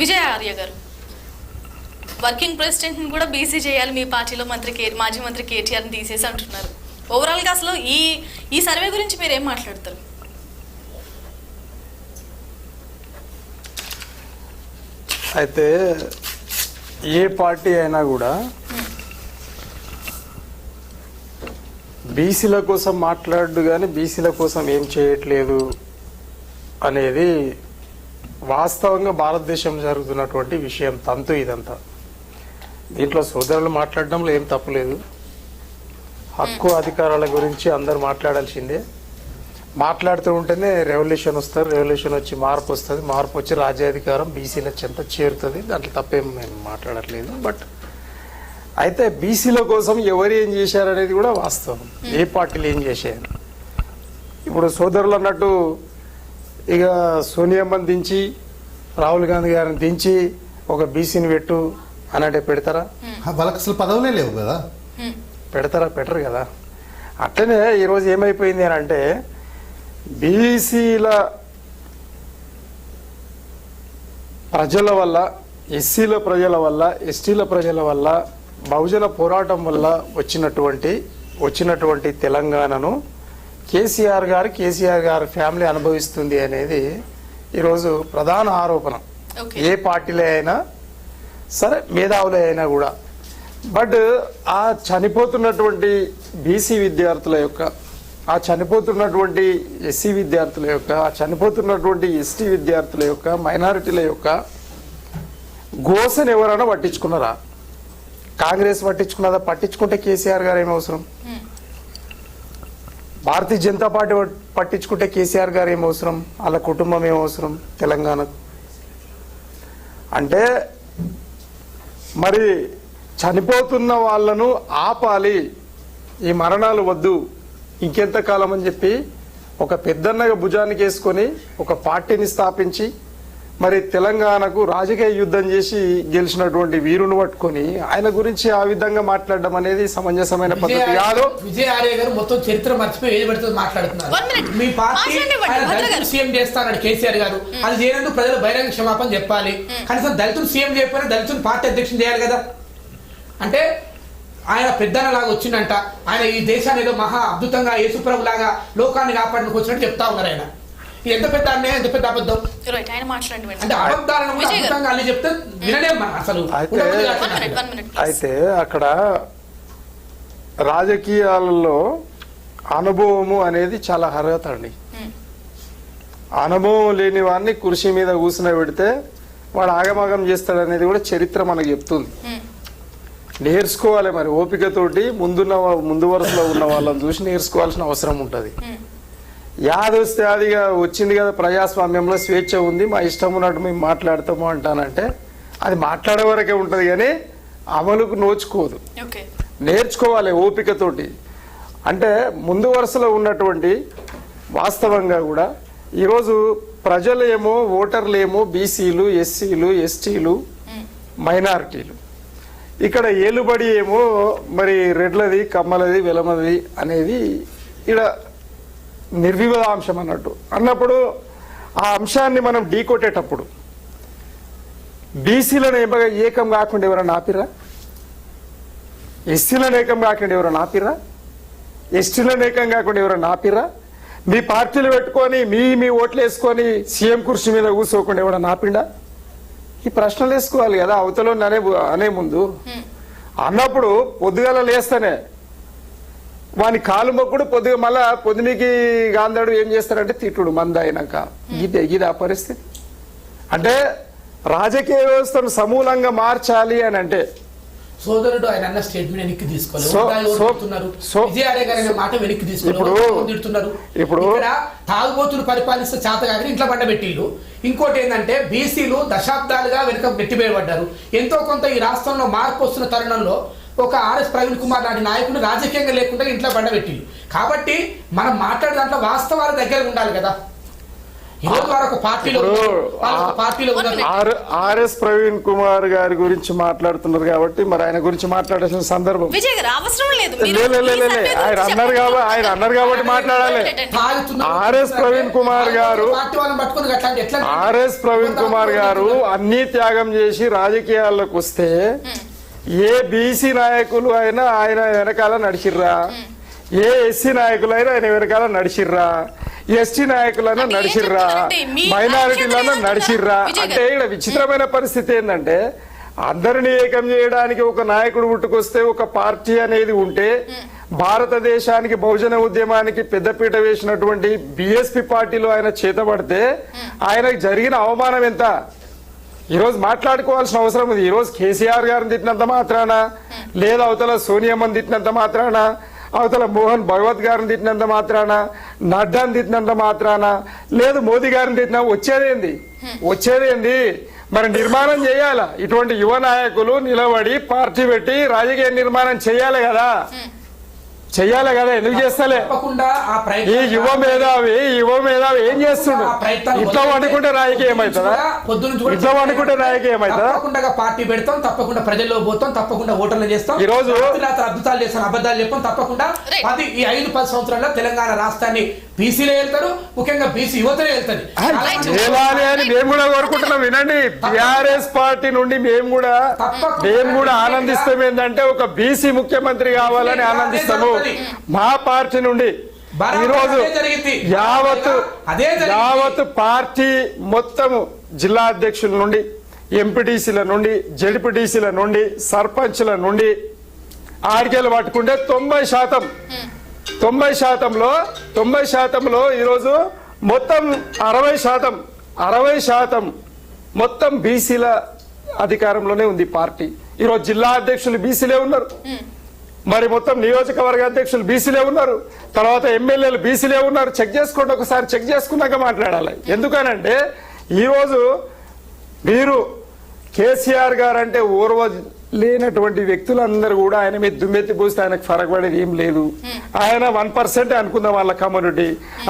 విజయ ఆర్య గారు, వర్కింగ్ ప్రెసిడెంట్ని కూడా బీసీ చేయాలి మీ పార్టీలో మాజీ మంత్రి కేటీఆర్ని తీసేసి అంటున్నారు. ఓవరాల్గా అసలు ఈ సర్వే గురించి మీరు ఏం మాట్లాడతారు? అయితే ఏ పార్టీ అయినా కూడా బీసీల కోసం మాట్లాడు కానీ బీసీల కోసం ఏం చేయట్లేదు అనేది వాస్తవంగా భారతదేశం జరుగుతున్నటువంటి విషయం. తంతు ఇదంతా. దీంట్లో సోదరులు మాట్లాడడంలో ఏం తప్పులేదు. హక్కు అధికారాల గురించి అందరు మాట్లాడాల్సిందే. మాట్లాడుతూ ఉంటేనే రెవల్యూషన్ వస్తారు, రెవల్యూషన్ వచ్చి మార్పు వస్తుంది, మార్పు వచ్చి రాజ్యాధికారం బీసీల చెంత చేరుతుంది. దాంట్లో తప్పేం మేము మాట్లాడట్లేదు. బట్ అయితే బీసీల కోసం ఎవరు ఏం చేశారనేది కూడా వాస్తవం. ఏ పార్టీలు ఏం చేశారు. ఇప్పుడు సోదరులు అన్నట్టు ఇక సోనియామ్మని దించి రాహుల్ గాంధీ గారిని దించి ఒక బీసీని పెట్టు అనంటే పెడతారా? వాళ్ళకి అసలు పదవులే లేవు కదా. పెడతారా? పెట్టరు కదా. అట్లనే ఈరోజు ఏమైపోయింది అని అంటే బీసీల ప్రజల వల్ల, ఎస్సీల ప్రజల వల్ల, ఎస్టీల ప్రజల వల్ల, బహుజన పోరాటం వల్ల వచ్చినటువంటి తెలంగాణను కేసీఆర్ గారి ఫ్యామిలీ అనుభవిస్తుంది అనేది ఈరోజు ప్రధాన ఆరోపణ. ఏ పార్టీలో అయినా సరే, మేధావులే అయినా కూడా. బట్ ఆ చనిపోతున్నటువంటి బీసీ విద్యార్థుల యొక్క, ఆ చనిపోతున్నటువంటి ఎస్సీ విద్యార్థుల యొక్క, ఆ చనిపోతున్నటువంటి ఎస్టీ విద్యార్థుల యొక్క, మైనారిటీల యొక్క గోసను ఎవరైనా పట్టించుకున్నారా? కాంగ్రెస్ పట్టించుకున్నదా? పట్టించుకుంటే కేసీఆర్ గారు ఏమవసరం? భారతీయ జనతా పార్టీ పట్టించుకుంటే కేసీఆర్ గారు ఏమవసరం? వాళ్ళ కుటుంబం ఏమవసరం తెలంగాణకు? అంటే మరి చనిపోతున్న వాళ్ళను ఆపాలి, ఈ మరణాలు వద్దు, ఇంకెంతకాలం అని చెప్పి ఒక పెద్దన్నగా భుజానికి వేసుకొని ఒక పార్టీని స్థాపించి మరి తెలంగాణకు రాజకీయ యుద్ధం చేసి గెలిచినటువంటి వీరుని పట్టుకొని ఆయన గురించి ఆ విధంగా మాట్లాడడం అనేది సమంజసమైన పద్ధతి కాదు. విజయ ఆర్య గారు మొత్తం చరిత్ర మర్చిపోయి ఏది పడుతుంది మాట్లాడుతున్నారు. మీ పార్టీ దళితులు సీఎం చేస్తానని కేసీఆర్ గారు, అది చేయనందుకు ప్రజలు బహిరంగ క్షమాపణ చెప్పాలి. కనీసం దళితులు సీఎం చెప్పినా దళితులు పార్టీ అధ్యక్షులు చేయాలి కదా. అంటే ఆయన పెద్దనలాగా వచ్చిందంట, ఆయన ఈ దేశాన్ని ఏదో మహా అద్భుతంగా యేసుప్రభు లాగా లోకాన్ని కాపాడుకు వచ్చినట్టు చెప్తా ఉన్నారు. ఆయన ఎంత పెద్ద అన్యాయం, ఎంత పెద్ద అబద్ధం. అంటే అబద్ధాలను కూడా అద్భుతంగా అన్ని చెప్తే వినలేమ్మా అసలు. అయితే అక్కడ రాజకీయాలలో అనుభవము అనేది చాలా అర్హత అండి. అనుభవం లేని వాడిని కుర్చీ మీద కూర్చుని పెడితే వాడు ఆగమాగం చేస్తాడనేది కూడా చరిత్ర మనకు చెప్తుంది. నేర్చుకోవాలి మరి ఓపికతోటి. ముందు వరుసలో ఉన్న వాళ్ళని చూసి నేర్చుకోవాల్సిన అవసరం ఉంటుంది. యాది వస్తే అదిగా వచ్చింది కదా, ప్రజాస్వామ్యంలో స్వేచ్ఛ ఉంది, మా ఇష్టం ఉన్నట్టు మేము మాట్లాడతాము అంటానంటే అది మాట్లాడే వరకే ఉంటుంది కానీ అమలుకు నోచుకోదు. నేర్చుకోవాలి ఓపికతోటి. అంటే ముందు వరుసలో ఉన్నటువంటి వాస్తవంగా కూడా ఈరోజు ప్రజలు ఏమో, ఓటర్లు ఏమో బీసీలు, ఎస్సీలు, ఎస్టీలు, మైనారిటీలు. ఇక్కడ ఏలుబడి ఏమో మరి రెడ్లది, కమ్మలది, వెలమది అనేది ఇక్కడ నిర్వివాద అంశం అన్నప్పుడు ఆ అంశాన్ని మనం ఢీకొట్టేటప్పుడు బీసీలను ఏకం కాకుండా ఎవరైనా ఆపిరా? ఎస్సీలను ఏకం కాకుండా ఎవరైనా ఆపిరా? ఎస్టీలను ఏకం కాకుండా ఎవరైనా ఆపిరా? మీ పార్టీలు పెట్టుకొని మీ ఓట్లు వేసుకొని సీఎం కుర్చీ మీద కూర్చోకుండా ఎవరైనా ఆపిండా? ఈ ప్రశ్నలు వేసుకోవాలి కదా అవతల అనే ముందు. అన్నప్పుడు పొద్దుగాల లేస్తేనే వాని కాలు మొక్కుడు, మళ్ళా పొద్దునికి గాంధాడు ఏం చేస్తారంటే తిట్టుడు మంద అయినాక. ఇది ఆ పరిస్థితి. అంటే రాజకీయ వ్యవస్థను సమూలంగా మార్చాలి అని అంటే సోదరుడు ఆయన అన్న స్టేట్మెంట్ వెనక్కి తీసుకోవాలి. మాట వెనక్కి తీసుకోవాలి. ఇప్పుడు తాగుబోతులు పరిపాలిస్తే చేత కాక ఇంట్లో బండబెట్టిళ్ళు. ఇంకోటి ఏంటంటే బీసీలు దశాబ్దాలుగా వెనుక నెట్టివేయబడ్డారు. ఎంతో కొంత ఈ రాష్ట్రంలో మార్పు వస్తున్న తరుణంలో ఒక ఆర్ఎస్ ప్రవీణ్ కుమార్ లాంటి నాయకుడు రాజకీయంగా లేకుండా ఇంట్లో బండబెట్టిళ్ళు. కాబట్టి మనం మాట్లాడే దాంట్లో వాస్తవాల దగ్గర ఉండాలి కదా. ఈ రోజు వారు ఒక పార్టీలో ఉన్నారు. ఆర్ఎస్ ప్రవీణ్ కుమార్ గారి గురించి మాట్లాడుతున్నారు కాబట్టి మరి ఆయన గురించి మాట్లాడాల్సిన సందర్భం విజయ్ గారు అవసరం లేదు. ఆయన అన్నారు కాబట్టి మాట్లాడాలి. ఆర్ఎస్ ప్రవీణ్ కుమార్ గారు అన్ని త్యాగం చేసి రాజకీయాల్లోకి వస్తే ఏ బీసీ నాయకులు అయినా ఆయన వెనకాల నడిచిర్రా, ఏ ఎస్సీ నాయకులు అయినా ఆయన వెనకాల నడిచిర్రా, ఎస్టీ నాయకులైనా నడిచిర్రా, మైనారిటీలైనా నడిచిర్రా. అంటే ఇక్కడ విచిత్రమైన పరిస్థితి ఏంటంటే అందరినీ ఏకం చేయడానికి ఒక నాయకుడు పుట్టుకొస్తే, ఒక పార్టీ అనేది ఉంటే, భారతదేశానికి బహుజన ఉద్యమానికి పెద్దపీట వేసినటువంటి బిఎస్పి పార్టీలో ఆయన చేతబడితే ఆయనకు జరిగిన అవమానం ఎంత ఈరోజు మాట్లాడుకోవాల్సిన అవసరం ఉంది. ఈరోజు కేసీఆర్ గారిని తిట్టినంత మాత్రాన, లేదా అవతల సోనియమ్మని తిట్టినంత మాత్రాన, అవతల మోహన్ భగవత్ గారిని తిట్టినంత మాత్రాన, నడ్డాని తిట్టినంత మాత్రాన, లేదు మోదీ గారిని తిట్టినా వచ్చేదేంది? మరి నిర్మాణం చేయాలా? ఇటువంటి యువ నాయకులు నిలబడి పార్టీ పెట్టి రాజకీయ నిర్మాణం చేయాలి కదా. ఎందుకు చేస్తలే? ఈ యువ మేధావి ఏం చేస్తుండు? ఇట్లా వండుకుంటే రాజకీయం అవుతుందా? ఇట్లా వండుకుంటే రాజకీయం అవుతుందా? తప్పకుండా పార్టీ పెడతాం, తప్పకుండా ప్రజల్లో పోతాం, తప్పకుండా ఓటర్లు చేస్తాం. ఈ రోజు అద్భుతాలు చేస్తాం, అబద్ధాలు చెప్పాం. తప్పకుండా ఈ 5-10 సంవత్సరాల్లో తెలంగాణ రాష్ట్రాన్ని బీసీలే వెళ్తారు, ముఖ్యంగా బీసీ యువతలే వెళ్తుంది అని మేము కూడా కోరుకుంటున్నాం. వినండి, టిఆర్ఎస్ పార్టీ నుండి మేము కూడా ఆనందిస్తాం. ఏంటంటే ఒక బీసీ ముఖ్యమంత్రి కావాలని ఆనందిస్తాము. మా పార్టీ నుండి ఈరోజు యావత్ పార్టీ మొత్తము జిల్లా అధ్యక్షుల నుండి, ఎంపీటీసీల నుండి, జడ్పీటీసీల నుండి, సర్పంచ్ల నుండి ఆడికేలు పట్టుకుంటే 90% ఈరోజు మొత్తం 60% మొత్తం బీసీల అధికారంలోనే ఉంది పార్టీ. ఈరోజు జిల్లా అధ్యక్షులు బీసీలే ఉన్నారు, మరి మొత్తం నియోజకవర్గ అధ్యక్షులు బీసీలే ఉన్నారు, తర్వాత ఎమ్మెల్యేలు బీసీలే ఉన్నారు. చెక్ చేసుకోండి, ఒకసారి చెక్ చేసుకున్నాక మాట్లాడాలి. ఎందుకనంటే ఈరోజు మీరు కేసీఆర్ గారు అంటే లేనటువంటి వ్యక్తులందరూ కూడా ఆయన మీద దుమ్మెత్తి పోస్తే ఆయనకు ఫరకపడేది ఏం లేదు. ఆయన 1% అనుకుందాం వాళ్ళ కమ్యూనిటీ,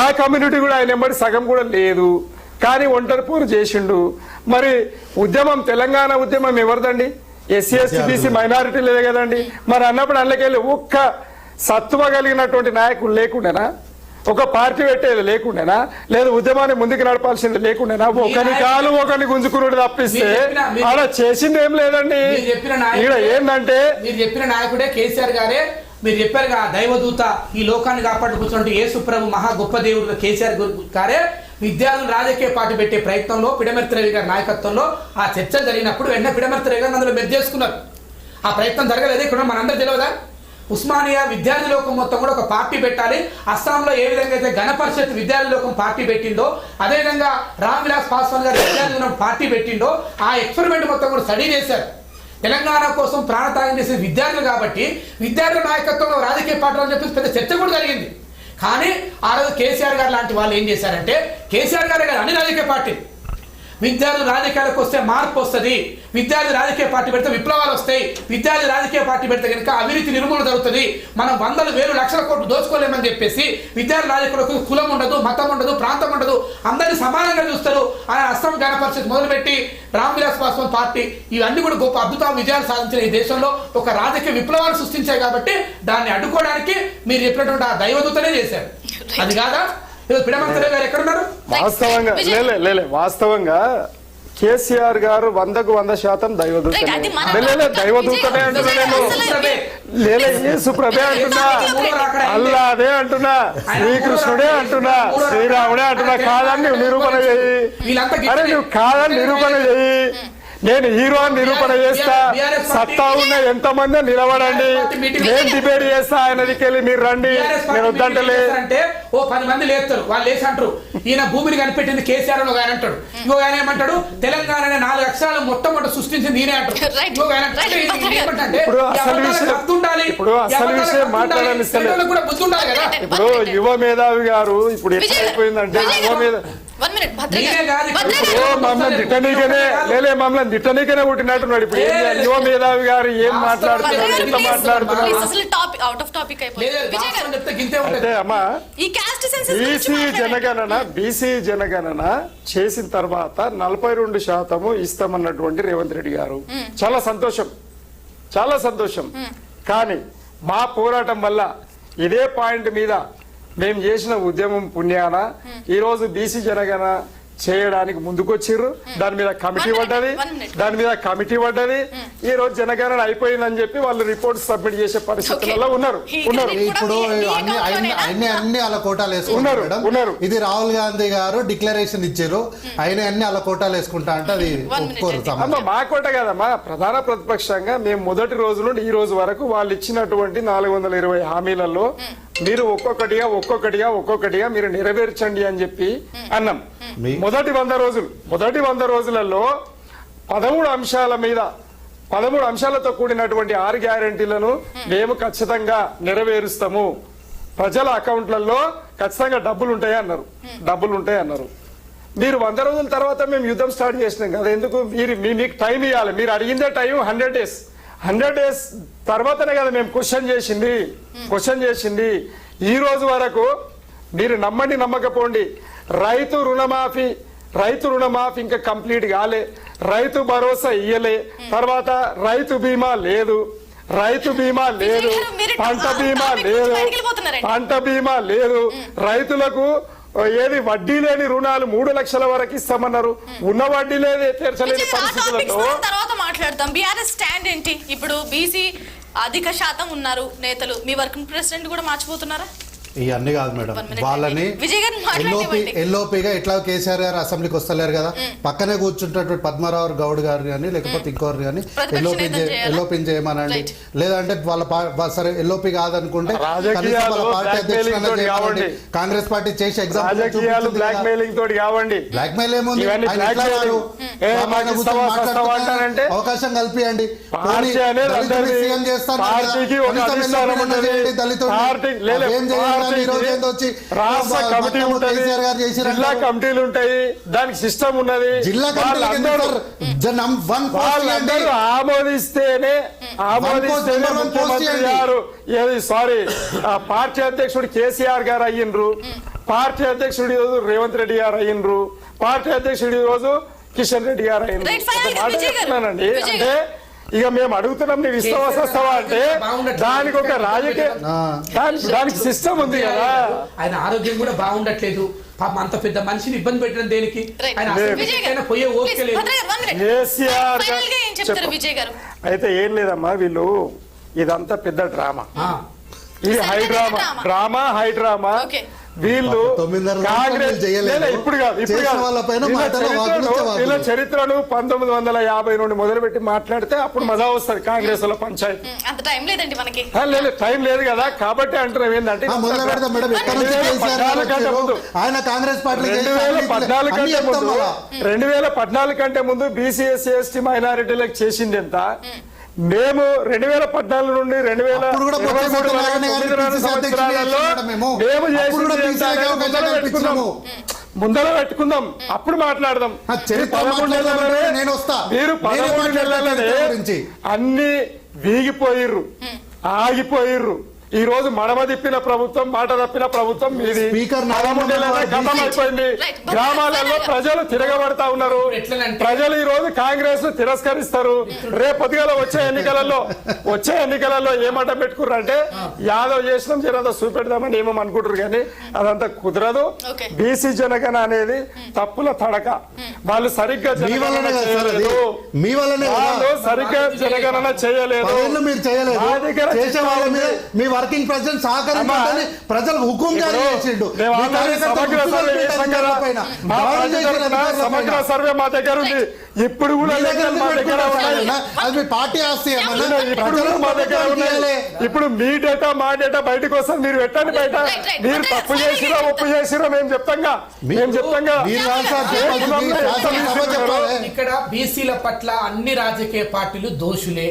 ఆ కమ్యూనిటీ కూడా ఆయన ఎంబడి సగం కూడా లేదు, కానీ ఒంటరి పోరు చేసిండు. మరి ఉద్యమం, తెలంగాణ ఉద్యమం ఎవరిదండి? ఎస్సీ ఎస్టీ బీసీ మైనారిటీ లేదు కదండి. మరి అన్నప్పుడు అందులోకెళ్ళి ఒక్క సత్వ కలిగినటువంటి నాయకుడు లేకుండేనా? ఒక పార్టీ పెట్టేది లేకుండేనా? లేదు ఉద్యమాన్ని ముందుకు నడపాల్సింది లేకుండేనా? ఒకరి కాలు ఒకరిని గుంజుకున్నాడు తప్పిస్తే అలా చేసింది ఏం లేదండి. ఇక్కడ ఏంటంటే మీరు చెప్పిన నాయకుడే కేసీఆర్ గారే. మీరు చెప్పారు దైవదూత, ఈ లోకాన్ని కాపాడుకుంటున్నట్టు యేసు ప్రభు మహా గొప్ప దేవుడు కేసీఆర్ గారే విద్యార్థులు రాజకీయ పార్టీ పెట్టే ప్రయత్నంలో పిడమర్తి రవి గారి నాయకత్వంలో ఆ చర్చలు జరిగినప్పుడు వెంటనే పిడమర్తి రవి గారు అందులో మెర్జ్ చేసుకున్నారు. ఆ ప్రయత్నం జరగలేదు. ఇక్కడ మనందరూ తెలియదా? ఉస్మానియా విద్యార్థి లోకం మొత్తం కూడా ఒక పార్టీ పెట్టాలి. అస్సాంలో ఏ విధంగా అయితే గణపరిషత్ విద్యార్థి లోకం పార్టీ పెట్టిందో, అదేవిధంగా రామ్ విలాస్ పాస్వాన్ గారు విద్యార్థి పార్టీ పెట్టిండో, ఆ ఎక్స్పెరిమెంట్ మొత్తం కూడా స్టడీ చేశారు. తెలంగాణ కోసం ప్రాణత్యాగం చేసే విద్యార్థులు కాబట్టి విద్యార్థుల నాయకత్వంలో రాజకీయ పార్టీలు అని చెప్పి పెద్ద చర్చ కూడా జరిగింది. కానీ ఆ రోజు కేసీఆర్ గారు లాంటి వాళ్ళు ఏం చేశారంటే, కేసీఆర్ గారే కాదు అన్ని రాజకీయ పార్టీ విద్యార్థులు రాజకీయాలకు వస్తే మార్పు వస్తుంది, విద్యార్థి రాజకీయ పార్టీ పెడితే విప్లవాలు వస్తాయి, విద్యార్థి రాజకీయ పార్టీ పెడితే కనుక అవినీతి నిర్మూలన జరుగుతుంది, మనం 100,000-1,00,000 కోట్లు దోచుకోలేమని చెప్పేసి విద్యార్థి రాజకీయాలకు కులం ఉండదు, మతం ఉండదు, ప్రాంతం ఉండదు, అందరినీ సమానంగా చూస్తారు అని అస్సాం గణపరిషత్ మొదలుపెట్టి రామ్ విలాస్ పాస్వాన్ పార్టీ ఇవన్నీ కూడా గొప్ప అద్భుత విజయాలు సాధించిన ఈ దేశంలో ఒక రాజకీయ విప్లవాలు సృష్టించాయి. కాబట్టి దాన్ని అడ్డుకోవడానికి మీరు చెప్పినటువంటి ఆ దైవదూతనే చేశారు. అది కాదా? వాస్తవంగా కేసీఆర్ గారు 100% దైవదూతనే అంటున్నా. యేసు ప్రభే అంటున్నా, అల్లాదే అంటున్నా, శ్రీకృష్ణుడే అంటున్నా, శ్రీరాముడే అంటున్నా. కాదని నిరూపణ చేయి. అరే నువ్వు కాదని నిరూపణ చేయి. నేను హీరో అని నిరూపణ చేస్తా. సత్తా ఉన్న ఎంతమంది నిలబడండి, నేను డిబేట్ చేస్తా. ఆయనకి వెళ్ళి మీరు రండి, నేను వద్దంటలే. అంటే ఓ 10 మంది లేస్తారు, వాళ్ళు లేచి అంటారు ఈయన భూమిని కనిపెట్టింది కేసీఆర్ అని ఒక ఆయన అంటాడు. ఇంకొక ఆయన ఏమంటాడు తెలంగాణ 4 అక్షరాలు మొట్టమొదటి సృష్టించింది ఈయనే అంటారు. ఇంకొక ఆయన ఇప్పుడు అసలు విషయం మాట్లాడాలి. కూడా బుద్ధి ఉండాలి కదా. ఇప్పుడు యువ మేధావి గారు ఇప్పుడు ఎట్లా అయిపోయిందంటే 1 minute, భద్ర మీరే గారు. కాదు, భద్ర ఇప్పుడు గారు. మమ్మల్ని దిట్టనీకనే పుట్టినట్టున్నాడు. ఇప్పుడు ఏం చేయాలి? యువ మేధావి గారు ఏం మాట్లాడుతున్నారు, భద్ర ఎంత గారు, మాట్లాడుతున్నారు? please, అసలు టాపిక్ అవుట్ ఆఫ్ టాపిక్ అయిపోయింది. లేదా విజయ్ గారు, వాస్తవం చెప్తే గింతే ఉంటుంది. అంటే అమ్మా ఈ క్యాస్ట్ సెన్సస్ గురించి మాట్లాడండి. బీసీ జనగణన చేసిన తర్వాత 42% ఇస్తామన్నటువంటి రేవంత్ రెడ్డి గారు చాలా సంతోషం, చాలా సంతోషం. కానీ మా పోరాటం వల్ల ఇదే పాయింట్ మీద మేము చేసిన ఉద్యమం పుణ్యాన ఈ రోజు బీసీ జనగణన చేయడానికి ముందుకొచ్చిర్రు. దాని మీద కమిటీ పడ్డది. ఈ రోజు జనగణన అయిపోయిందని చెప్పి వాళ్ళు రిపోర్ట్ సబ్మిట్ చేసే పరిస్థితులలో ఉన్నారు. ఇప్పుడు అన్ని అలా కోటాలు వేసుకున్నారు ఉన్నారు. ఇది రాహుల్ గాంధీ గారు డిక్లరేషన్ ఇచ్చారు, అన్ని అలా కోటాలు వేసుకుంటా అంటే అది ఒప్పుకోరు. అమ్మ మా కోట కాదమ్మా, ప్రధాన ప్రతిపక్షంగా మేము మొదటి రోజు నుండి ఈ రోజు వరకు వాళ్ళు ఇచ్చినటువంటి 420 హామీలలో మీరు ఒక్కొక్కటిగా మీరు నెరవేర్చండి అని చెప్పి అన్నాం. మొదటి 100 రోజులలో 13 అంశాలతో కూడినటువంటి 6 గ్యారెంటీలను మేము ఖచ్చితంగా నెరవేరుస్తాము. ప్రజల అకౌంట్లలో ఖచ్చితంగా డబ్బులు ఉంటాయి అన్నారు. మీరు 100 రోజుల తర్వాత మేము యుద్ధం స్టార్ట్ చేసినాం కదా. ఎందుకు? మీకు టైం ఇవ్వాలి. మీరు అడిగిందే టైం 100 డేస్. 100 డేస్ తర్వాతనే కదా మేము క్వశ్చన్ చేసింది. ఈ రోజు వరకు మీరు నమ్మండి నమ్మకపోండి, రైతు రుణమాఫీ ఇంకా కంప్లీట్ కాలే, రైతు భరోసా ఇయ్యలే, తర్వాత రైతు బీమా లేదు, పంట బీమా లేదు, రైతులకు ఏది వడ్డీ లేని రుణాలు 3 లక్షల వరకు ఇస్తామన్నారు. ఉన్న వడ్డీ లేదు తీర్చలేని పరిస్థితులలో తర్వాత మాట్లాడతాం. బీఆర్ఎస్ స్టాండ్ ఏంటి? ఇప్పుడు బీసీ అధిక శాతం ఉన్నారు నేతలు, మీ వర్కింగ్ ప్రెసిడెంట్ కూడా మార్చిపోతున్నారా? ఇవన్నీ కాదు మేడం, వాళ్ళని ఎల్ఓపిగా ఎట్లా కేసీఆర్ గారు అసెంబ్లీకి వస్తలేరు కదా, పక్కనే కూర్చుంటటువంటి పద్మారావు గౌడ్ గారు కానీ లేకపోతే ఇంకోరు కానీ ఎల్ఓపి చేయమనండి. లేదంటే వాళ్ళ సరే ఎల్ఓపి కాదనుకుంటే వాళ్ళ పార్టీ అధ్యక్షుడు కాంగ్రెస్ పార్టీ చేసి ఎగ్జాంపుల్ బ్లాక్ మెయిల్ ఏముంది, అవకాశం కల్పియండి. సీఎం చేస్తాను దళితుడు రాష్ట్ర కమిటీ ఉంటుంది, జిల్లా కమిటీలు ఉంటాయి, దానికి సిస్టమ్ ఉన్నది. జిల్లా వాళ్ళందరూ ఆమోదిస్తేనే ముఖ్యమంత్రి గారు పార్టీ అధ్యక్షుడు కేసీఆర్ గారు అయ్యిండ్రు, పార్టీ అధ్యక్షుడు ఈరోజు రేవంత్ రెడ్డి గారు అయ్యిండ్రు, పార్టీ అధ్యక్షుడు ఈరోజు కిషన్ రెడ్డి గారు అయ్యిండ్రు. మాట్లాడుతున్నానండి. అంటే ఇక మేము అడుగుతున్నాం, నీవు ఇస్తావా అంటే దానికి ఒక రాజకీయ దానికి సిస్టమ్ ఉంది కదా. ఆయన ఆరోగ్యం కూడా బాగుండట్లేదు. పాపం అంత పెద్ద మనిషిని ఇబ్బంది పెట్టడం దేనికి? ఆయన పోయే ఓపిక లేదు. అయితే ఏం లేదమ్మా, వీళ్ళు ఇదంతా పెద్ద డ్రామా, ఇది హై డ్రామా. వీళ్ళు ఇప్పుడు కాదు, వీళ్ళ చరిత్రను 1950 నుండి మొదలుపెట్టి మాట్లాడితే అప్పుడు మజా వస్తుంది. కాంగ్రెస్ లో పంచాయతీ టైం లేదు కదా, కాబట్టి అంటున్నాం ఏంటంటే 2014 కంటే ముందు బీసీ ఎస్సీ ఎస్టీ మైనారిటీలకు చేసింది ఎంత? మేము 2014 నుండి 2023 సంవత్సరాలలో మేము ముందర పెట్టుకుందాం, అప్పుడు మాట్లాడదాం. మీరు 13 నెలలనే అన్ని వీగిపోయిర్రు, ఆగిపోయిర్రు. ఈ రోజు మడమ తిప్పిన ప్రభుత్వం, మాట తప్పిన ప్రభుత్వం మీది. గతం అయిపోయింది. గ్రామాలలో ప్రజలు తిరగబడతా ఉన్నారు. ప్రజలు ఈ రోజు కాంగ్రెస్ ను తిరస్కరిస్తారు. రేపు పొద్దుగాల వచ్చే ఎన్నికలలో ఏమాట పెట్టుకుర్రు అంటే యాదవ్ చేసినాం జరంతా చూపెడదామని ఏమో అనుకుంటారు, కానీ అదంతా కుదరదు. బీసీ జనగణన అనేది తప్పుల తడక. వాళ్ళు సరిగ్గా జనగణన చేయలేదు. వర్కింగ్ ప్రెసిడెంట్ సహకరించాలని ప్రజలు హుకుం జారీ చేసిండు. సమగ్ర సర్వే మా దగ్గర ఉంది. ఇప్పుడు కూడా అది పార్టీ ఆస్తి మా దగ్గర ఉన్నాయి. ఇప్పుడు మీ డేటా మా డేటా బయటకు వస్తుంది. మీరు పెట్టండి బయట. మీరు తప్పు చేసిరో ఒప్పు చేసిరో మేము చెప్తాంగా. ఇక్కడ బీసీల పట్ల అన్ని రాజకీయ పార్టీలు దోషులే.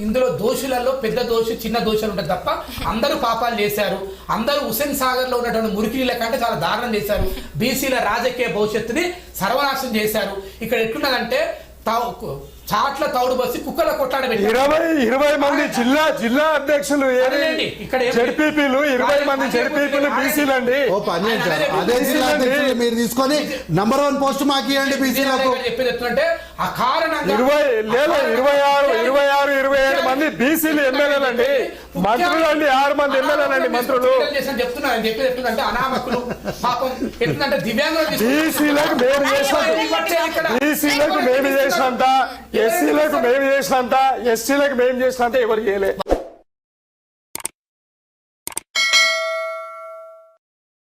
ఇందులో దోషులలో పెద్ద దోషు చిన్న దోషులు ఉంటాయి. ఉన్నది తప్ప అందరూ పాపాలు చేశారు. అందరూ హుస్సేన్ సాగర్ లో ఉన్నటువంటి మురికి నీళ్ళ కంటే చాలా దారుణం చేశారు. బీసీల రాజకీయ భవిష్యత్తుని సర్వనాశనం చేశారు. ఇక్కడ ఎట్లున్నదంటే చాట్ల తౌడు బస్సి కుక్కల కొట్లాడ 20 మంది జిల్లా అధ్యక్షులు జడ్పీపీలు 20 మంది జడ్పీపీలు బీసీలండి. ఓ పని చేయండి. అదే జిల్లా అధ్యక్షులు మీరు తీసుకొని నంబర్ 1 పోస్ట్ మాకు ఇవ్వండి బీసీలకు. చెప్పేది ఎట్లంటే ఆ కారణంగా 27 మంది బీసీలు ఎమ్మెల్యేలు అండి, మంత్రులు అండి, 6 మంది ఎమ్మెల్యేలు అండి, మంత్రులు. చెప్తున్నాను చెప్పేది ఎట్లుందంటే అనామకులు పాపం ఎట్లుందంటే దివ్యాంగులు బీసీలకు మేము చేసినంత, ఎస్సీలకు మేము చేసినంత, ఎస్టీలకు మేము చేసినంత ఎవరు చేయలే.